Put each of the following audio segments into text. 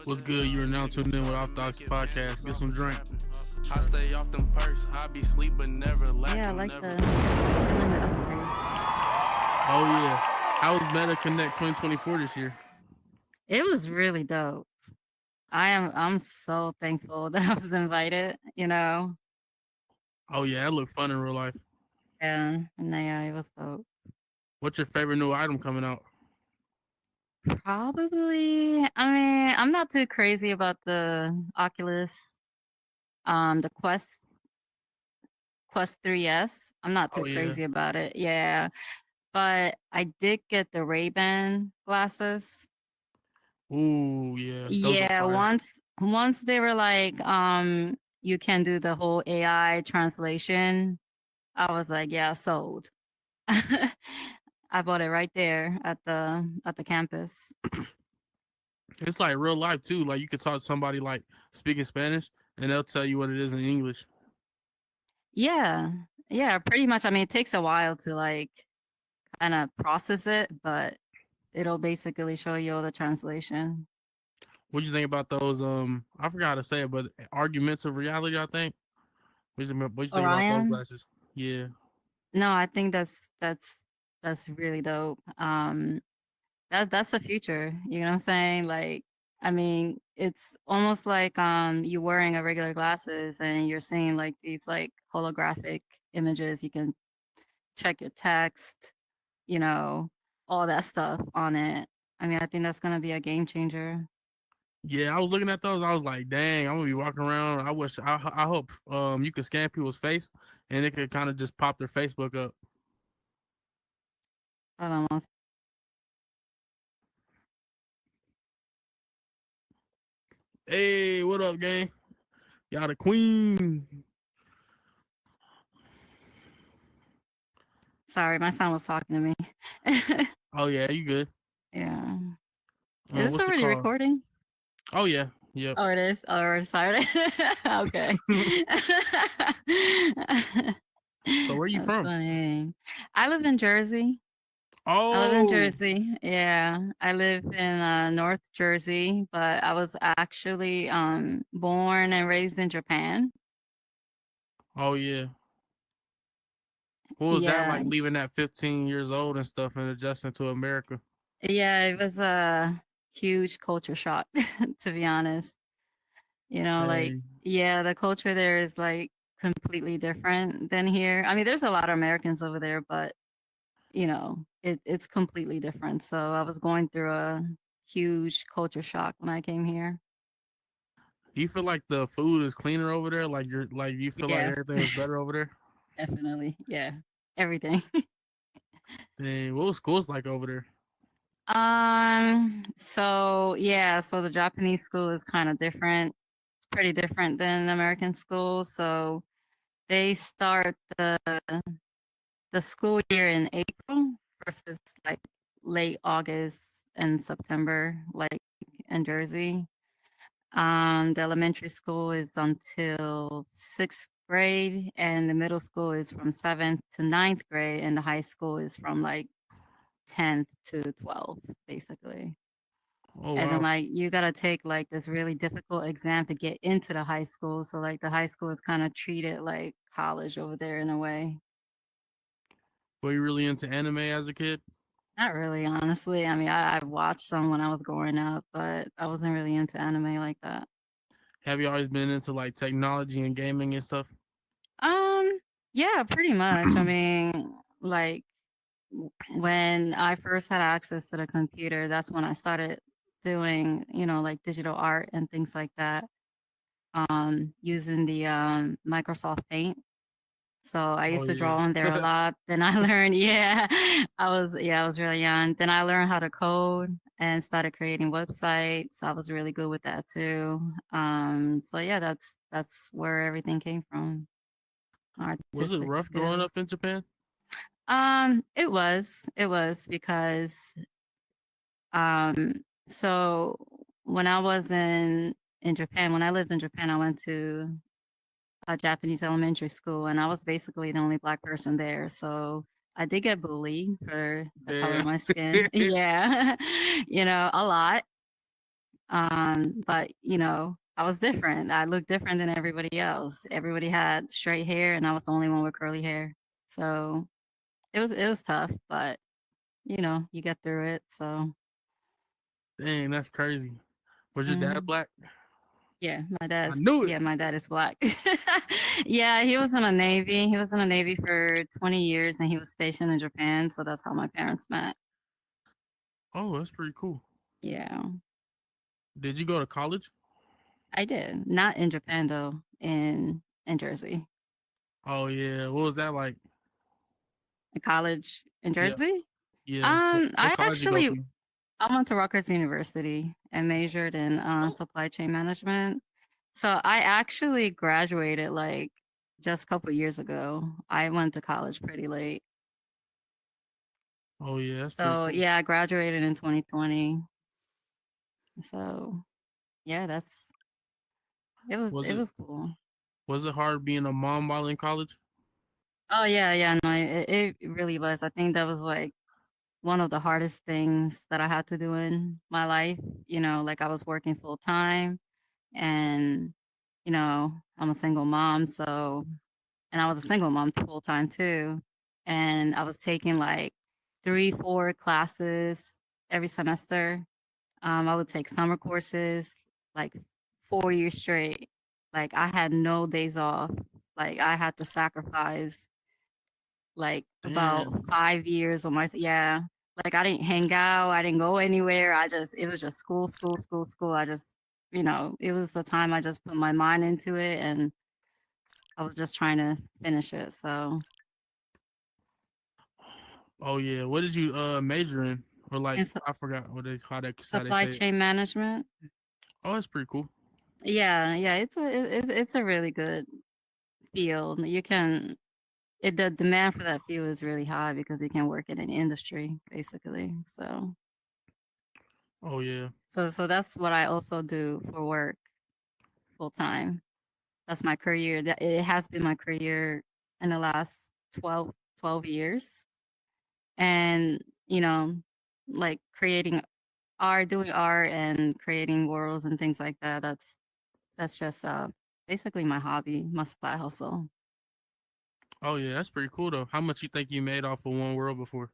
What's good? You're now tuned in with Off Docs Podcast. Get some drink. I stay off them perks. I be sleep but never lack. Yeah, I like the feeling the upgrade. Oh yeah. How was Meta Connect 2024 this year? It was really dope. I'm so thankful that I was invited, you know. Oh yeah, that looked fun in real life. Yeah, and yeah, it was dope. What's your favorite new item coming out? Probably, I mean, I'm not too crazy about the Oculus, the Quest 3S. I'm not Oh too yeah. crazy about it. Yeah, but I did get the Ray-Ban glasses. Ooh yeah, those are Yeah, fire. once they were like, you can do the whole AI translation, I was like, yeah, sold. I bought it right there at the campus. It's like real life too. Like you could talk to somebody like speaking Spanish, and they'll tell you what it is in English. Yeah. Yeah, pretty much. I mean, it takes a while to like kind of process it, but it'll basically show you all the translation. What'd you think about those? I forgot how to say it, but arguments of reality. I think. What'd you think about those Orion? glasses? Yeah. No, I think that's really dope. That's the future. You know what I'm saying? Like, I mean, it's almost like you wearing a regular glasses and you're seeing like these like holographic images. You can check your text, you know, all that stuff on it. I mean, I think that's gonna be a game changer. Yeah, I was looking at those. I was like, "Dang, I'm gonna be walking around." I hope, you could scan people's face, and it could kind of just pop their Facebook up. Hold on one Hey, what up, gang? Y'all the queen. Sorry, my son was talking to me. Oh yeah, you good? Yeah. Is this What's it already called? recording? Oh yeah, yep. Oh, it is. Oh, we're sorry. Okay. So where you That's from? funny. I live in Jersey. I live in Oh, Jersey. Yeah. I live in North Jersey, but I was actually born and raised in Japan. oh yeah. What was that Yeah. like leaving at 15 years old and stuff and adjusting to America? Yeah, it was a huge culture shock, to be honest. You know, like, Hey, yeah, the culture there is like completely different than here. I mean, there's a lot of Americans over there, but you know, it's completely different. So I was going through a huge culture shock when I came here. do you feel like the food is cleaner over there? Like you're like you feel like Yeah, everything is better over there? definitely. Yeah, everything. Dang, what was schools like over there? So yeah, so the Japanese school is kind of different, pretty different than American school. So they start the school year in April versus like late August and September, like in Jersey. The elementary school is until sixth grade, and the middle school is from seventh to ninth grade, and the high school is from like 10th to 12th, basically. Oh And then wow. like you gotta take like this really difficult exam to get into the high school. So like the high school is kind of treated like college over there in a way. Were you really into anime as a kid? Not really, honestly. I mean, I watched some when I was growing up, but I wasn't really into anime like that. Have you always been into like technology and gaming and stuff? Um, yeah, pretty much. I mean, like when I first had access to the computer, that's when I started doing, you know, like digital art and things like that, using the Microsoft Paint. So I Oh used to draw on there a yeah. lot. Then I learned, yeah, I was really young. Then I learned how to code and started creating websites. I was really good with that too. So yeah, that's where everything came from. Was it Artistic rough growing skills. up in Japan? It was because um so when I was in Japan, when I lived in Japan, I went to a Japanese elementary school, and I was basically the only black person there. So I did get bullied for the color Damn. of my skin. Yeah, you know, a lot. But I was different. I looked different than everybody else. Everybody had straight hair, and I was the only one with curly hair. So it was tough, but you get through it. So Dang, that's crazy. Was your dad mhm. black? Yeah, I knew it. my dad is black. Yeah, he was in the Navy. He was in the Navy for 20 years, and he was stationed in Japan. So that's how my parents met. Oh, that's pretty cool. Yeah, Did you go to college? I did. Not in Japan though, in Jersey. Oh yeah. What was that like? A college in Yeah, Jersey. yeah. What I college you go actually to? I went to Rutgers University and majored in supply chain management. So I actually graduated like just a couple years ago. I went to college pretty late. Oh yeah, that's pretty So cool. yeah, I graduated in 2020. So yeah, Was it it was cool. was it hard being a mom while in college? Oh yeah, no, it really was. I think that was like one of the hardest things that I had to do in my life. Like I was working full time and I'm a single mom, so and I was a single mom full time too. And I was taking like 3, 4 classes every semester. I would take summer courses like 4 years straight. Like I had no days off. Like I had to sacrifice like about Damn. 5 years on my yeah. Like I didn't hang out. I didn't go anywhere. It was just school, school, school, school. I just it was the time I just put my mind into it, and I was just trying to finish it. So Oh yeah. What did you major in? Or like and I forgot what they how they supply say it. chain management. Oh, that's pretty cool. Yeah, it's a really good field. The demand for that field is really high because you can work in an industry basically. Oh yeah. So that's what I also do for work full time. That's my career. That it has been my career in the last 12 years. And, like creating art, doing art and creating worlds and things like that. That's just basically my hobby, my side hustle. Oh yeah, that's pretty cool though. How much you think you made off of One World before?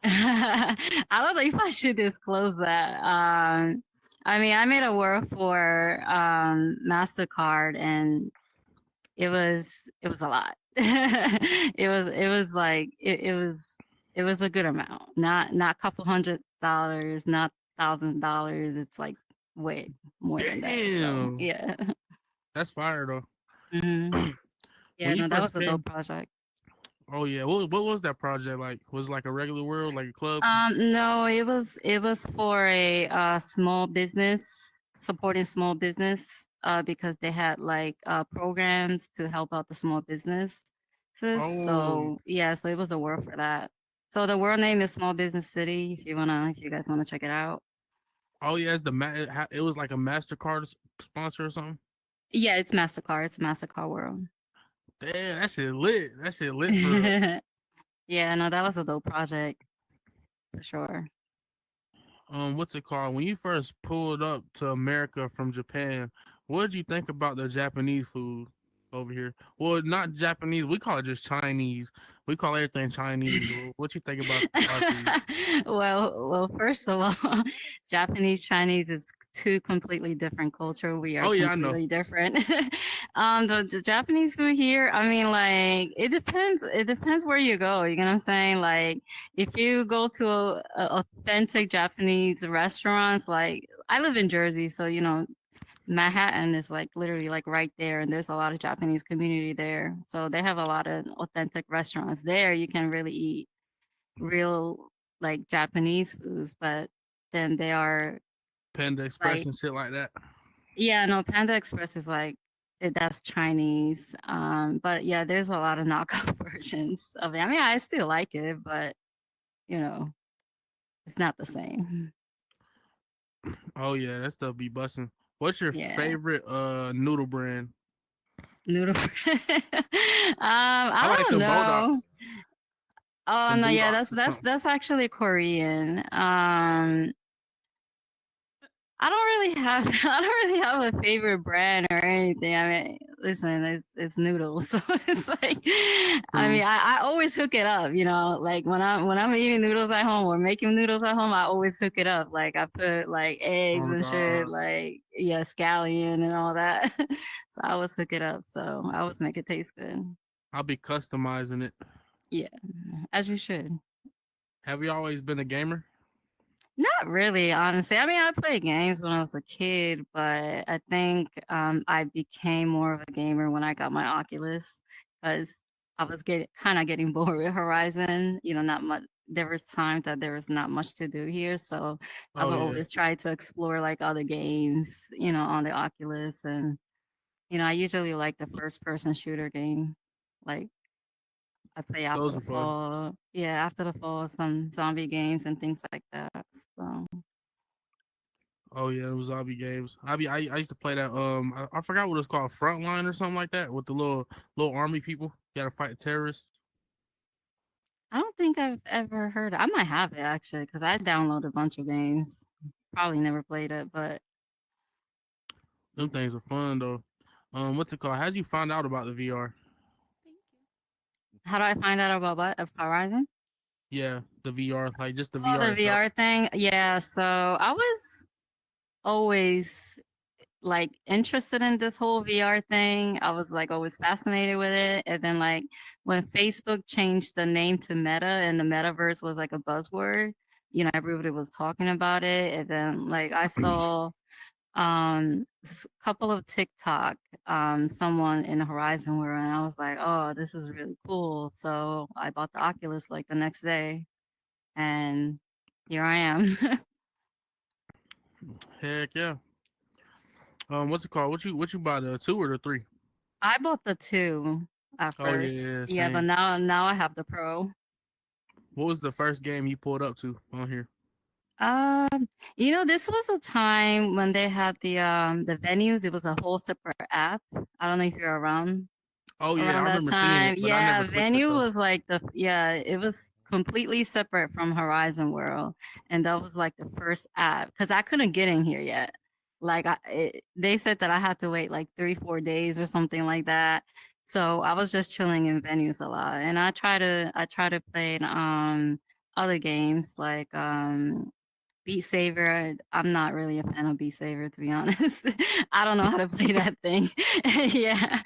I don't know if I should disclose that. I mean, I made a world for MasterCard, and it was a lot. It was a good amount. Not a couple $100, not $1,000. It's like way more than that. So Damn. yeah. That's fire though. Hmm. When Yeah, you no, that first was a dope came, project. oh yeah, what was that project like? Was it like a regular world, like a club? No, it was for a small business, supporting small business, because they had like programs to help out the small businesses. Oh, So yeah, so it was a world for that. So the world name is Small Business City. If you guys wanna check it out. oh yeah, it was like a Mastercard sponsor or something. Yeah, it's Mastercard. It's Mastercard World. Damn, that shit lit. That shit lit for real. Yeah, no, that was a dope project for sure. What's it called? When you first pulled up to America from Japan, what did you think about the Japanese food over here? Well, not Japanese. We call it just Chinese. We call everything Chinese. What you think about our food? Well, first of all, Japanese Chinese is two completely different culture. We are Oh yeah, I know. completely different. The Japanese food here, I mean, like it depends. It depends where you go. You know what I'm saying? Like if you go to a authentic Japanese restaurants, like I live in Jersey, so Manhattan is like literally like right there, and there's a lot of Japanese community there. So they have a lot of authentic restaurants there. You can really eat real like Japanese foods, but then they are Panda Express like, and shit like that. yeah, no, Panda Express is like that's Chinese. But yeah, there's a lot of knockoff versions of it. I mean, I still like it, but you know, it's not the same. Oh yeah, that stuff be busting. What's your Yeah, favorite noodle brand? noodle. I I like don't them know. Bodocs. Oh Them no, yeah, Bodocs that's or that's something. that's actually Korean. I don't really have I don't really have a favorite brand or anything. I mean, listen, it's noodles, so it's like, I mean, True. I always hook it up. You know, like when I'm eating noodles at home or making noodles at home, I always hook it up. Like I put like eggs Oh and shit, God, like yeah, scallion and all that. So I always hook it up. So I always make it taste good. I'll be customizing it. Yeah, as you should. Have you always been a gamer? Not really, honestly. I mean, I played games when I was a kid, but I think I became more of a gamer when I got my Oculus because I was getting bored with Horizon. You know, not much. There was times that there was not much to do here, so I Oh would yeah, always try to explore like other games, you know, on the Oculus, and you know, I usually like the first person shooter game, like I play After those the are fun. Fall. Yeah, After the Fall, some zombie games and things like that. So. Oh yeah, it was zombie games. I used to play that. I forgot what it's called, Frontline or something like that, with the little army people. You got to fight terrorists. I don't think I've ever heard. I might have it actually, because I downloaded a bunch of games. Probably never played it, but Them things are fun though. What's it called? How'd you find out about the VR? how do I find out about what? Of Horizon? Yeah, the VR, like just the Oh, VR the itself. VR thing. Yeah, so I was always like interested in this whole VR thing. I was like always fascinated with it. And then like when Facebook changed the name to Meta and the metaverse was like a buzzword, you know, everybody was talking about it. And then like I saw couple of TikTok, someone in the Horizon were, and I was like, oh, this is really cool. So I bought the Oculus like the next day, and here I am. Heck yeah. What's it called? What you buy, the two or the three? I bought the two at Oh yeah, first, yeah, yeah, but same. now I have the Pro. What was the first game you pulled up to on here? You know, this was a time when they had the venues. It was a whole separate app. I don't know if you're Oh yeah, I around that remember seeing it, time. but I never Yeah, clicked it Venue though. was like it was completely separate from Horizon World. And that was like the first app because I couldn't get in here yet. Like they said that I had to wait like 3, 4 days or something like that. So I was just chilling in venues a lot. And I try to play other games like Beat Saber. I'm not really a fan of Beat Saber, to be honest. I don't know how to play that thing. Yeah.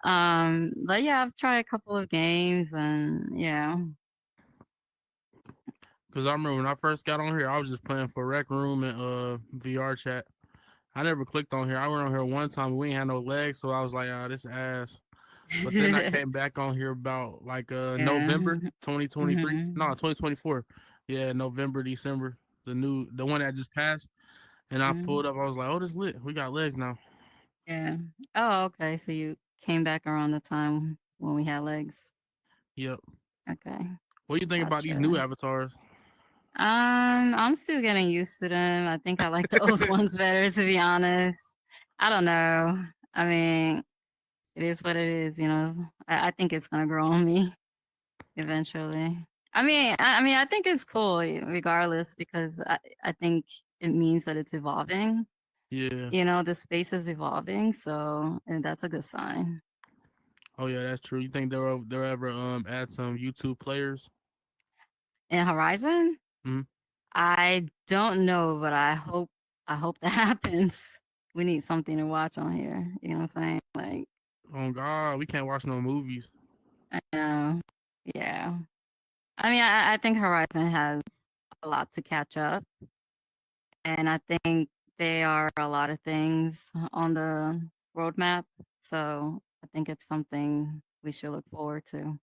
But yeah, I've tried a couple of games and yeah. Cause I remember when I first got on here, I was just playing for Rec Room and VR chat. I never clicked on here. I went on here one time, we ain't had no legs, so I was like, ah, this ass. But then I came back on here about like Yeah. November 2023. No, Hmm. 2024. Yeah, November, December. The one that just passed. And I pulled up, I was like, oh, this lit. We got legs now. Yeah. Oh, okay. So you came back around the time when we had legs. Yep. Okay. What do you think about these new Gotcha. avatars? I'm still getting used to them. I think I like the old ones better, to be honest. I don't know. I mean, it is what it is, you know. I think it's gonna grow on me eventually. I think it's cool regardless because I think it means that it's evolving. Yeah. You know, the space is evolving, so and that's a good sign. Oh yeah, that's true. You think they'll ever add some YouTube players? In Horizon, Hmm. I don't know, but I hope that happens. We need something to watch on here. You know what I'm saying? Like, Oh God, we can't watch no movies. I know. Yeah. I mean, I think Horizon has a lot to catch up. And I think there are a lot of things on the roadmap. So I think it's something we should look forward to.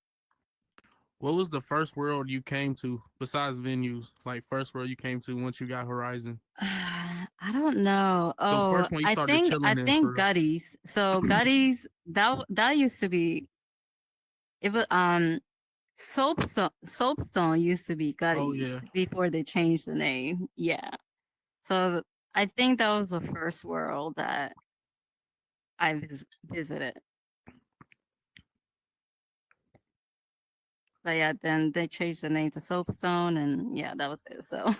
What was the first world you came to besides venues? Like first world you came to once you got Horizon? I don't know. The Oh, first one you started I chilling in think for. Gutties. So Gutties that used to be it was Soapstone used to be Oh Gutties yeah. before they changed the name. Yeah. So I think that was the first world that I visited. But yeah, then they changed the name to Soapstone, and yeah, that was it. So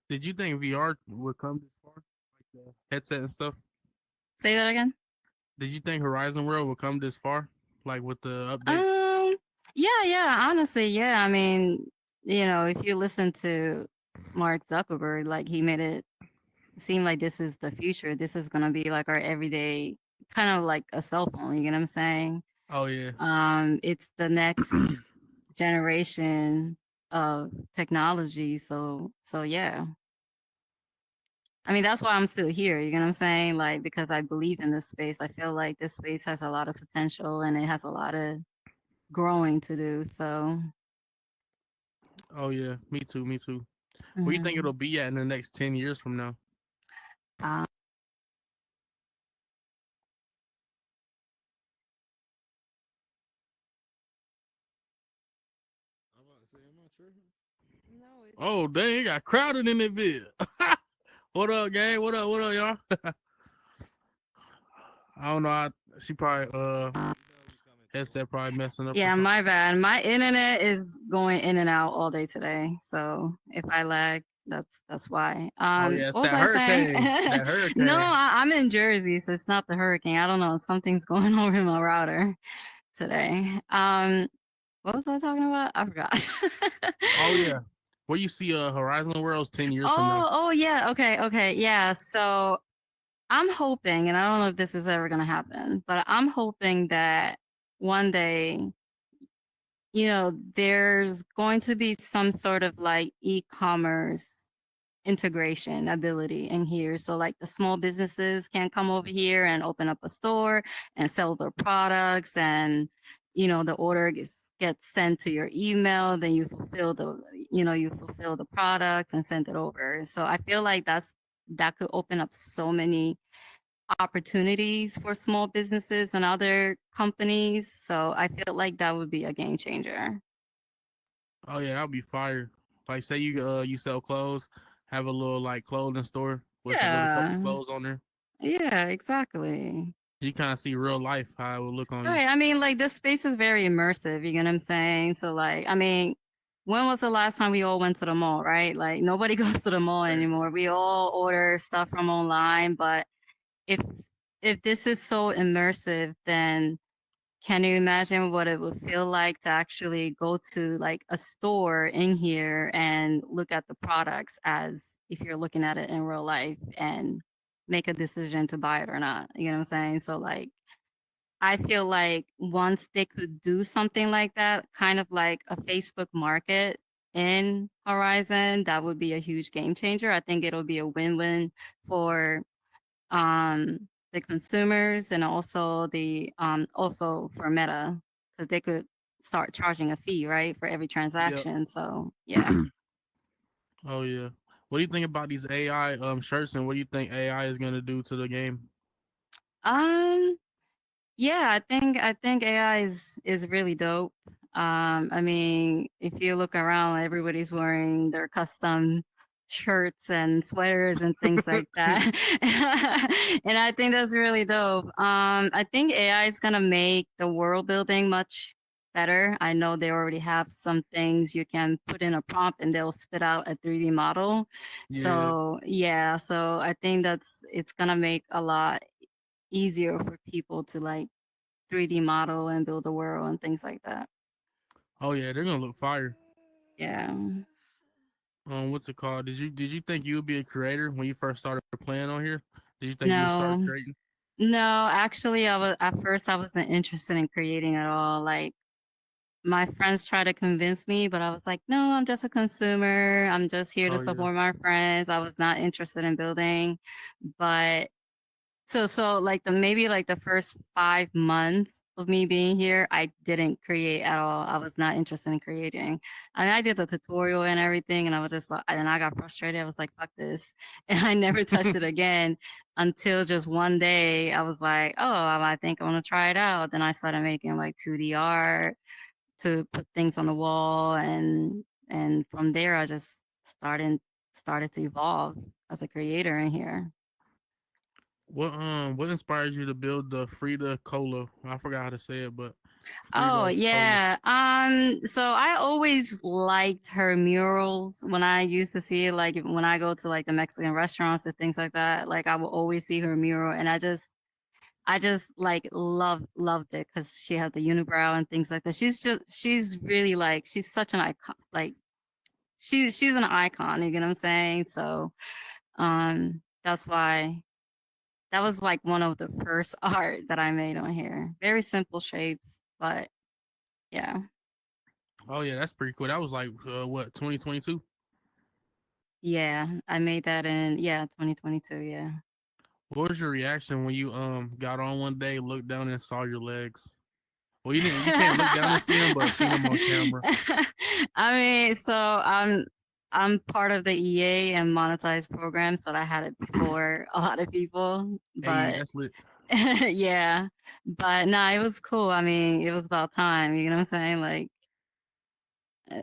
Did you think VR would come this far, like the headset and stuff? Say that again. Did you think Horizon World would come this far, like with the updates? Um, yeah, yeah, honestly, yeah. I mean, if you listen to Mark Zuckerberg, like he made it seem like this is the future. This is gonna be like our everyday, kind of like a cell phone. You get what I'm saying? Oh yeah. It's the next generation of technology. So yeah. I mean, that's why I'm still here. You know what I'm saying? Like, because I believe in this space. I feel like this space has a lot of potential and it has a lot of growing to do. So, Oh yeah. Me too. Me too. Where you think mhm. it'll be at in the next 10 years from now? uh, I'm about to say, am I tripping? no, it's Oh dang, it got crowded in that bit. What up, gang? What up? What up, y'all? I don't know. She probably You know you coming through. headset probably messing up or yeah, something. my bad. My internet is going in and out all day today. So if I lag, that's why. Oh yeah, it's What was that I saying? hurricane. That No, hurricane. I'm in Jersey, so it's not the hurricane. I don't know. Something's going on with my router today. What was I talking about? I forgot. Oh yeah. Where you see Horizon Worlds 10 years from now? Oh yeah. Okay, okay. Yeah. So I'm hoping, and I don't know if this is ever gonna happen, but I'm hoping that one day, there's going to be some sort of like e-commerce integration ability in here. So like the small businesses can come over here and open up a store and sell their products, and the order gets sent to your email, then you fulfill the products and send it over. So I feel like that could open up so many opportunities for small businesses and other companies. So I feel like that would be a game changer. Oh yeah, that'll be fire. Like say you sell clothes, have a little like clothing store with a couple Yeah. clothes on there. Yeah, exactly. You kind of see real life how it would look on you. Right. I mean, like this space is very immersive, you get what I'm saying? So like, I mean, when was the last time we all went to the mall, right? Like nobody goes to the mall Facts. anymore. We all order stuff from online, but if if this is so immersive, then can you imagine what it would feel like to actually go to like a store in here and look at the products as if you're looking at it in real life and make a decision to buy it or not? You know what I'm saying? So like I feel like once they could do something like that, kind of like a Facebook market in Horizon, that would be a huge game changer. I think it'll be a win-win for the consumers and also for Meta, because they could start charging a fee, right, for every Yep. transaction. So yeah. Oh yeah. What do you think about these AI shirts, and what do you think AI is gonna do to the game? Um Yeah, I think AI is really dope. I mean, if you look around, everybody's wearing their custom shirts and sweaters and things like that. And I think that's really dope. I think AI is gonna make the world building much better. I know they already have some things you can put in a prompt and they'll spit out a 3D model. Yeah. So yeah, so I think it's gonna make a lot easier for people to like 3D model and build a world and things like that. Oh yeah, they're gonna look fire. Yeah. What's it called? Did you think you would be a creator when you first started playing on here? Did you think you would start No, creating? no, actually, I was at first I wasn't interested in creating at all. Like my friends tried to convince me, but I was like, no, I'm just a consumer. I'm just here to Oh yeah. support my friends. I was not interested in building, but so like the first 5 months of me being here, I didn't create at all. I was not interested in creating. I mean, I did the tutorial and everything, and I was just like, and I got frustrated. I was like, fuck this. And I never touched it again until just one day I was like, oh, I think I want to try it out. Then I started making like 2D art to put things on the wall, and from there I just started to evolve as a creator in here. What inspired you to build the Frida Cola? I forgot how to say it, but Free Oh, love solar. yeah. So I always liked her murals when I used to see it, like when I go to like the Mexican restaurants and things like that. Like I will always see her mural, and I just like loved it because she had the unibrow and things like that. She's really like she's such an icon. Like she's an icon. You get what I'm saying? So that's why that was like one of the first art that I made on here. Very simple shapes, but yeah. Oh yeah, that's pretty cool. That was like what 2022. Yeah, I made that in, yeah, 2022, yeah. What was your reaction when you got on one day, looked down and saw your legs? Well, you didn't. You can't look down and see them, but seen them on camera. I mean, so I'm part of the EA and monetized program, so I had it before a lot of people, Hey, but that's lit. yeah, but no, it was cool. I mean, it was about time, you know what I'm saying? Like uh,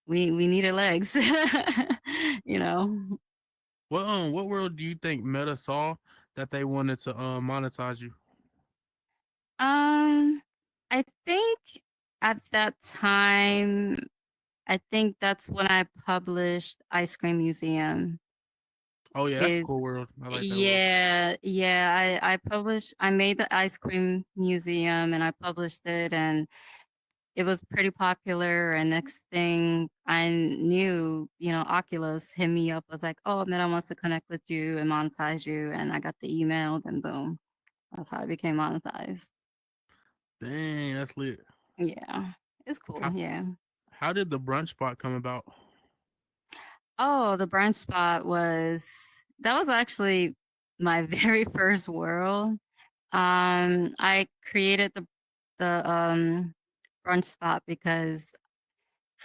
we needed legs, you know. What world do you think Meta saw that they wanted to monetize you? Um, I think at that time, I think that's when I published Ice Cream Museum. Oh yeah, that's a Is cool world. I like that world. yeah, yeah. I made the Ice Cream Museum and I published it and it was pretty popular. And next thing I knew, Oculus hit me up, was like, oh, Meta wants to connect with you and monetize you. And I got the email, and boom, that's how I became monetized. Dang, that's lit. Yeah, it's cool. How Yeah. how did the brunch spot come about? Oh, the brunch spot that was actually my very first world. I created the brunch spot because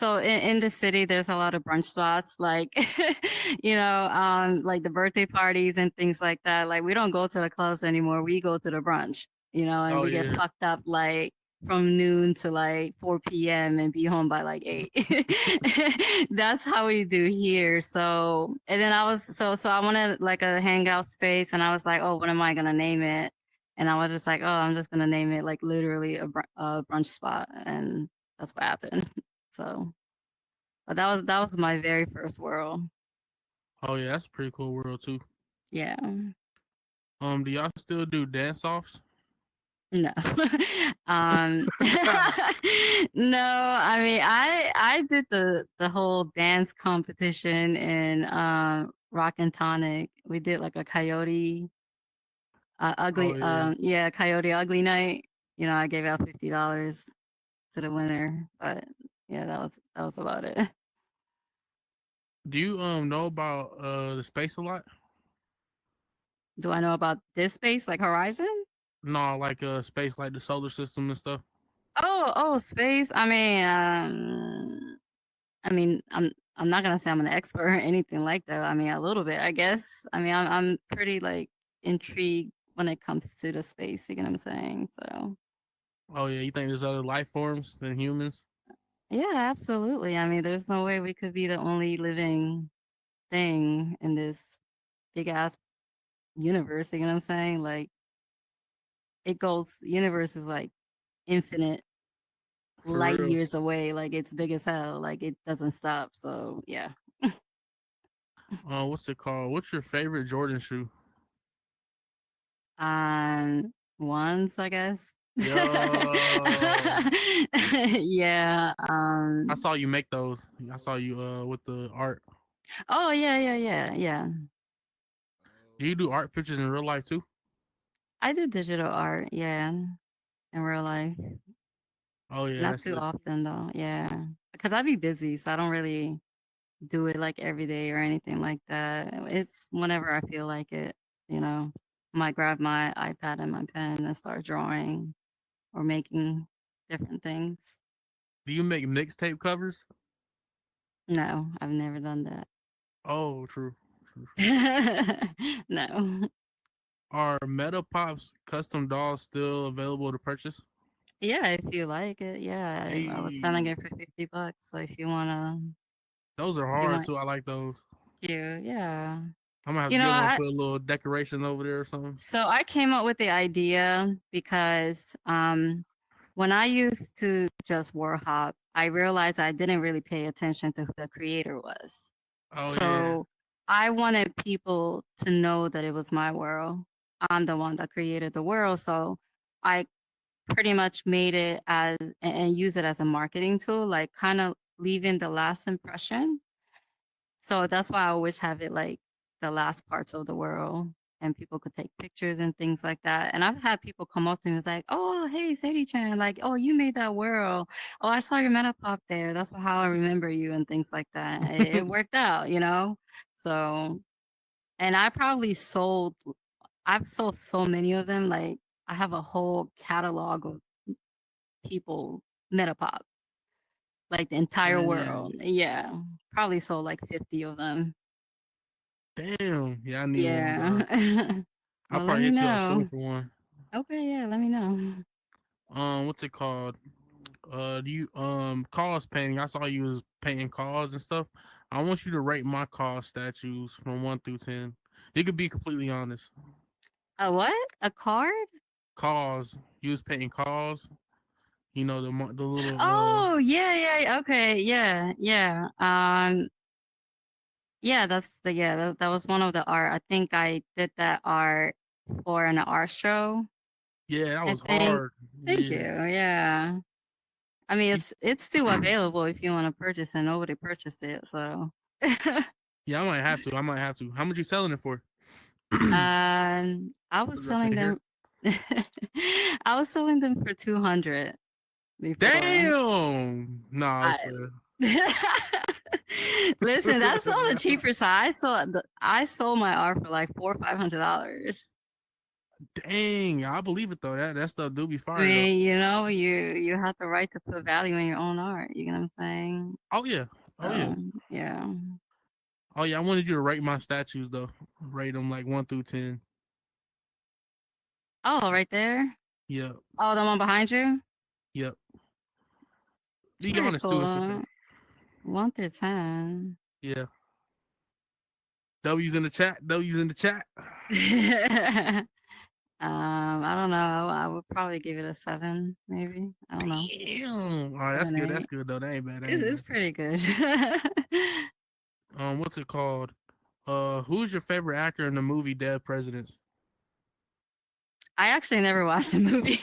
in the city there's a lot of brunch spots like like the birthday parties and things like that. Like we don't go to the clubs anymore. We go to the brunch, and Oh we get yeah, fucked up like from noon to like 4 p.m. and be home by like 8. That's how we do here. So, and then I wanted like a hangout space, and I was like, oh, what am I gonna name it? And I was just like, oh, I'm just gonna name it like literally a brunch spot, and that's what happened. So, but that was my very first world. oh yeah, that's a pretty cool world too. Yeah. Do y'all still do dance offs? No. Um no, I mean I did the whole dance competition in Rock and Tonic. We did like a Oh yeah. coyote ugly night. I gave out $50 to the winner, but yeah, that was about it. Do you know about the space a lot? Do I know about this space like Horizon? No, like space, like the solar system and stuff. Oh, space. I mean, I'm not gonna say I'm an expert or anything like that. I mean, a little bit, I guess. I mean, I'm pretty like intrigued when it comes to the space. You know what I'm saying? So Oh yeah, you think there's other life forms than humans? yeah, absolutely. I mean, there's no way we could be the only living thing in this big ass universe. You know what I'm saying? Like universe is like infinite For light real. years away. Like it's big as hell. Like it doesn't stop. So yeah. What's it called? What's your favorite Jordan shoe? Once, I guess. Yo, Yeah. I saw you make those. I saw you with the art. Oh, yeah, yeah, yeah, yeah. Do you do art pictures in real life too? I do digital art, yeah, in real life. Oh yeah, Not that's too lit. often though, yeah. Because I be busy, so I don't really do it like every day or anything like that. It's whenever I feel like it, you know. I might grab my iPad and my pen and start drawing or making different things. Do you make mixtape covers? No, I've never done that. Oh, true, true, true. No. Are Meta Pops custom dolls still available to purchase? Yeah, if you like it, yeah, I was selling Hey, it for $50. So if you wanna, those are if you hard want too. I like those. you, yeah. I'm gonna have You to know, get one, I put a little decoration over there or something. so I came up with the idea because when I used to just war hop, I realized I didn't really pay attention to who the creator was. Oh yeah. So I wanted people to know that it was my world. I'm the one that created the world. So I pretty much made it as and use it as a marketing tool, like kind of leaving the last impression. So that's why I always have it like the last parts of the world and people could take pictures and things like that. And I've had people come up to me and was like, oh, hey, Sadie-chan, like, oh, you made that world. Oh, I saw your meta pop there. That's how I remember you and things like that. It worked out, you know? So, and I've sold so many of them. Like, I have a whole catalog of people meta pop, like the entire Dang. world. Yeah. Probably sold like 50 of them. Damn. Yeah, I need one, dog. Yeah. I'll Well, let probably me hit you up soon know. for one. Okay, yeah, let me know. What's it called? Do you cause painting? I saw you was painting cause and stuff. I want you to rate my cause statues from 1 through 10. You could be completely honest. A what? A card? Cause you was painting cause. You know the little Oh, yeah, yeah. Okay, yeah, yeah. Yeah, that was one of the art. I think I did that art for an art show, yeah, that I was think. hard. Thank you. Yeah. Yeah. I mean, You- it's still available if you want to purchase and nobody purchased it, so. yeah, I might have to. I might have to. How much you selling it for? I was Put it up in selling here. them I was selling them for 200 before. Damn. Nah, I was I fair. Listen, that's on the cheaper side. I sold my art for like $400 or $500. Dang, I believe it though. That stuff do be I fire though. mean, you know, you have the right to put value in your own art. You know what I'm saying? Oh yeah. Oh yeah. So yeah. Oh yeah. I wanted you to rate my statues though. Rate them like 1 through 10. Oh, right there. Yep. Oh, the one behind you. Yep. It's Be pretty honest too. It's cool. okay. 1 through 10. Yeah. W's in the chat. W's in the chat. I don't know. I would probably give it a 7, maybe. I don't know. Damn. All right, that's 7, good. That's 8. good though. That ain't bad. That ain't It's bad. pretty good. What's it called? Who's your favorite actor in the movie Dead Presidents? I actually never watched the movie.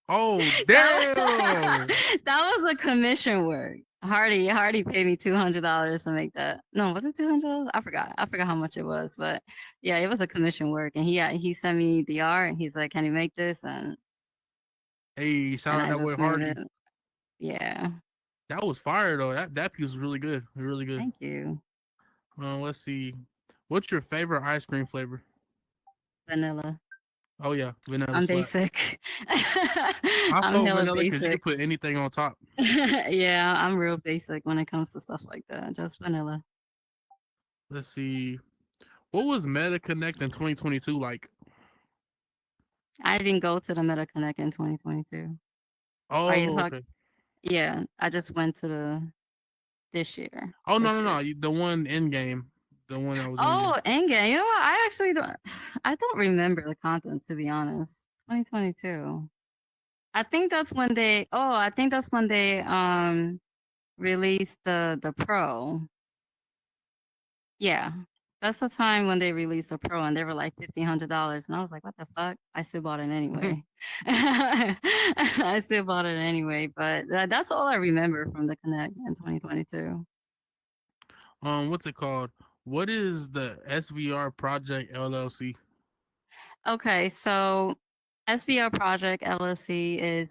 Oh That damn. that was a commission work. Hardy paid me $200 to make that. No, was it $200? I forgot. I forgot how much it was, but yeah, it was a commission work, and he sent me the art, and he's like, "Can you make this?" Hey, shout And out I that boy just made Hardy. it. Yeah, That was fire though. That piece was really good. Really good. thank you. Let's see. What's your favorite ice cream flavor? Vanilla. Oh yeah, vanilla I'm slap. basic. I I'm fuck hella vanilla because you can basic. put anything on top. Yeah, I'm real basic when it comes to stuff like that. Just vanilla. Let's see. What was Meta Connect in 2022 like? I didn't go to the Meta Connect in 2022. Are you Oh, talking? okay. Yeah, I just went to the this year. Oh no This no no, year's. the one in game, the one that was in game. Oh, Endgame. You know what? I actually don't. I don't remember the contents, to be honest. 2022. I think that's when they. Oh, I think that's when they released the Pro. Yeah, that's the time when they released the Pro, and they were like $1,500, and I was like, "What the fuck?" I still bought it anyway. I still bought it anyway, but that's all I remember from the Connect in 2022. What's it called? What is the SVR Project LLC? Okay, so SVR Project LLC is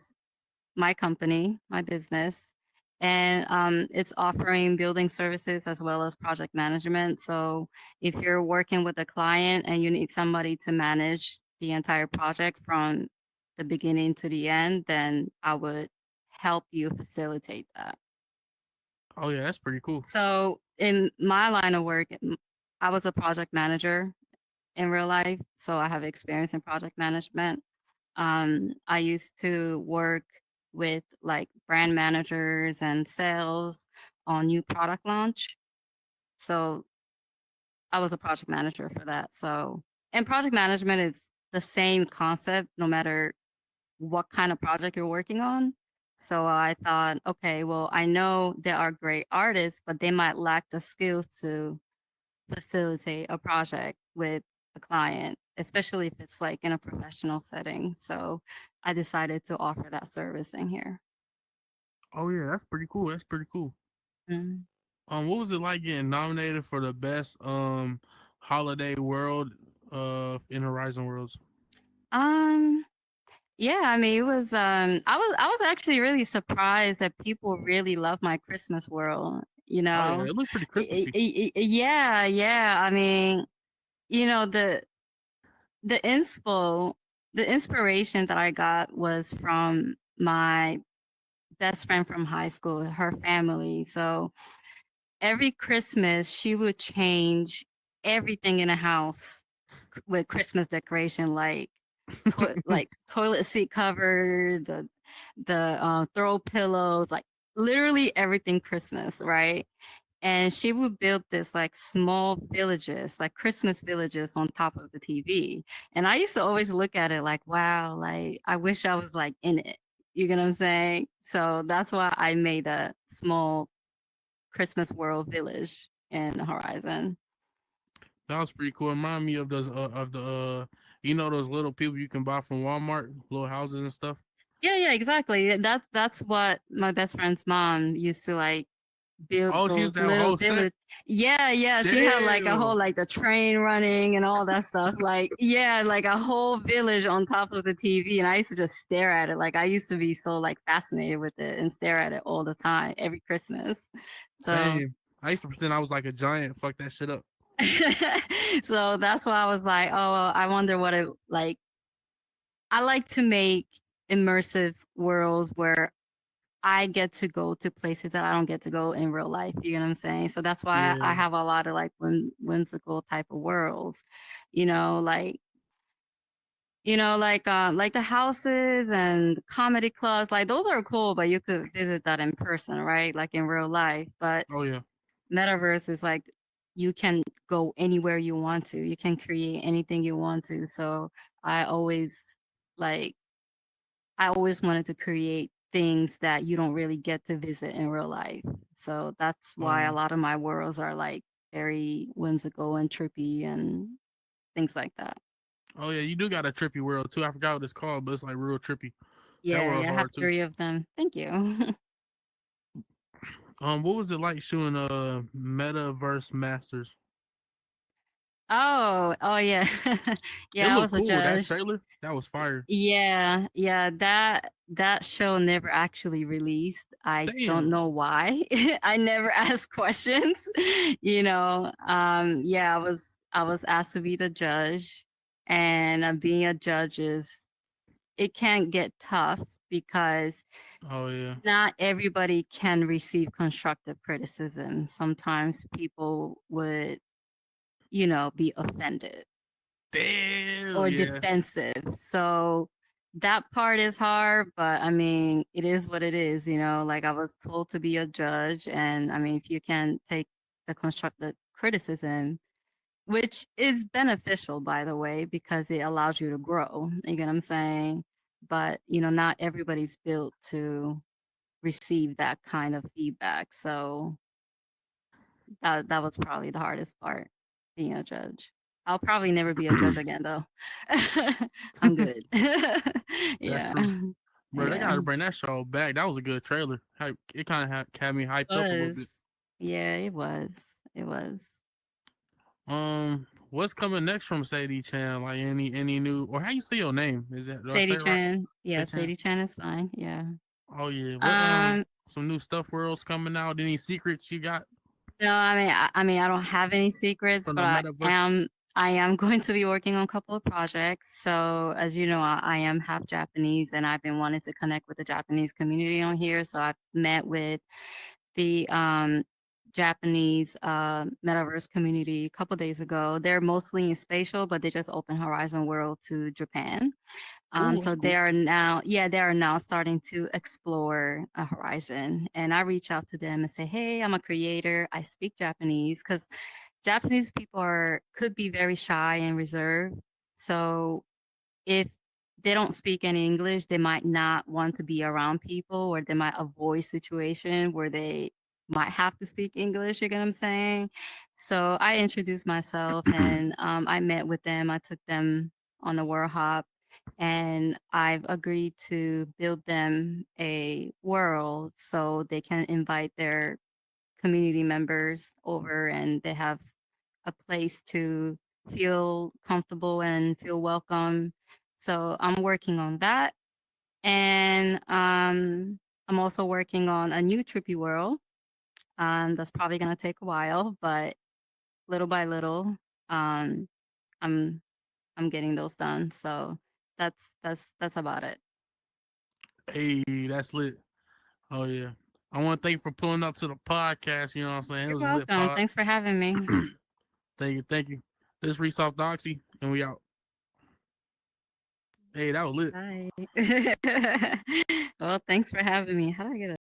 my company, my business, and it's offering building services as well as project management. So if you're working with a client and you need somebody to manage the entire project from the beginning to the end, then I would help you facilitate that. Oh yeah, that's pretty cool. So in my line of work, I was a project manager in real life, so I have experience in project management. I used to work with like brand managers and sales on new product launch. So I was a project manager for that. So, and project management is the same concept no matter what kind of project you're working on. So I thought, okay, well, I know there are great artists, but they might lack the skills to facilitate a project with a client, especially if it's like in a professional setting. So I decided to offer that service in here. Oh yeah, that's pretty cool. That's pretty cool. Mm. What was it like getting nominated for the best holiday world in Horizon Worlds? Um, yeah, I mean, it was I was actually really surprised that people really love my Christmas world, you Oh yeah, know. it looked pretty Christmassy. Yeah, yeah. I mean, you know, the inspo the inspiration that I got was from my best friend from high school, her family. So every Christmas she would change everything in the house with Christmas decoration, like toilet seat cover, the throw pillows, like literally everything Christmas, right? And she would build this like small villages, like Christmas villages on top of the TV. And I used to always look at it like, wow, like I wish I was like in it. You get what I'm saying? So that's why I made a small Christmas world village in the Horizon. That was pretty cool. Remind me of the you know those little people you can buy from Walmart, little houses and stuff. Yeah, yeah, exactly. That's what my best friend's mom used to like build Oh, she used those to have a little whole set. village. Yeah, yeah. She had like a whole Damn. like the train running and all that stuff. Like, yeah, like a whole village on top of the TV. And I used to just stare at it. Like I used to be so like fascinated with it and stare at it all the time, every Christmas. So Same. I used to pretend I was like a giant. Fuck that shit up. so that's why I was like, oh, I wonder what it like. I like to make immersive worlds where I get to go to places that I don't get to go in real life. You know what I'm saying? So that's why I Yeah. have a lot of like whimsical type of worlds, you know, like like the houses and comedy clubs, like those are cool, but you could visit that in person, right? Like in real life. But Oh yeah. metaverse is like you can go anywhere you want to. You can create anything you want to. So I always like I always wanted to create things that you don't really get to visit in real life. So that's Oh why a yeah. lot of my worlds are like very whimsical and trippy and things like that. Oh yeah. You do got a trippy world too. I forgot what it's called, but it's like real trippy. That Yeah, world yeah, I have hard too. 3 of them. Thank you. What was it like shooting Metaverse Masters? Oh yeah. It Yeah, I looked was a cool. That judge. trailer, that was fire. Yeah, yeah, that show never actually released. I don't Damn. know why. I never asked questions. Yeah, I was asked to be the judge, and being a judge is it can get tough because Oh yeah. not everybody can receive constructive criticism. Sometimes people would, be offended Damn. or Yeah. defensive. So that part is hard, but I mean, it is what it is, Like I was told to be a judge, and I mean, if you can take the constructive criticism, which is beneficial, by the way, because it allows you to grow. You get what I'm saying? But not everybody's built to receive that kind of feedback. So that was probably the hardest part, being a judge. I'll probably never be a judge again though. I'm good. That's Yeah. true. Bro, they Yeah. gotta bring that show back. That was a good trailer. It kind of had me hyped up a little bit. Was. Yeah, it was. It was. What's coming next from Saydeechan? Like any new or how you say your name? Is that do I say Sadie it right? Chan. Yeah, Saychan? Sadie Chan is fine. Yeah. Oh yeah. What Um, some new stuff worlds coming out? Any secrets you got no, I mean, I don't have any secrets, from but the I metaverse? am I am going to be working on a couple of projects. So, as you know, I am half Japanese, and I've been wanting to connect with the Japanese community on here. So I've met with the Japanese metaverse community a couple days ago. They're mostly in spatial, but they just opened Horizon World to Japan. Ooh, that's So cool. they are now starting to explore a horizon. And I reach out to them and say, hey, I'm a creator. I speak Japanese because Japanese people could be very shy and reserved. So if they don't speak any English, they might not want to be around people, or they might avoid situation where they might have to speak English, you get what I'm saying? So I introduced myself and I met with them. I took them on a world hop and I've agreed to build them a world so they can invite their community members over and they have a place to feel comfortable and feel welcome. So I'm working on that. And I'm also working on a new Trippy World. That's probably gonna take a while, but little by little, um, I'm I'm getting those done. So that's about it. Hey, that's lit. Oh yeah. I want to thank you for pulling up to the podcast. You know what I'm saying? It You're was a lit welcome. pod. Thanks for having me. Thank you, thank you. This is Reese off Doxy, and we out. Hey, that was lit. Bye. Well, thanks for having me. How do I get a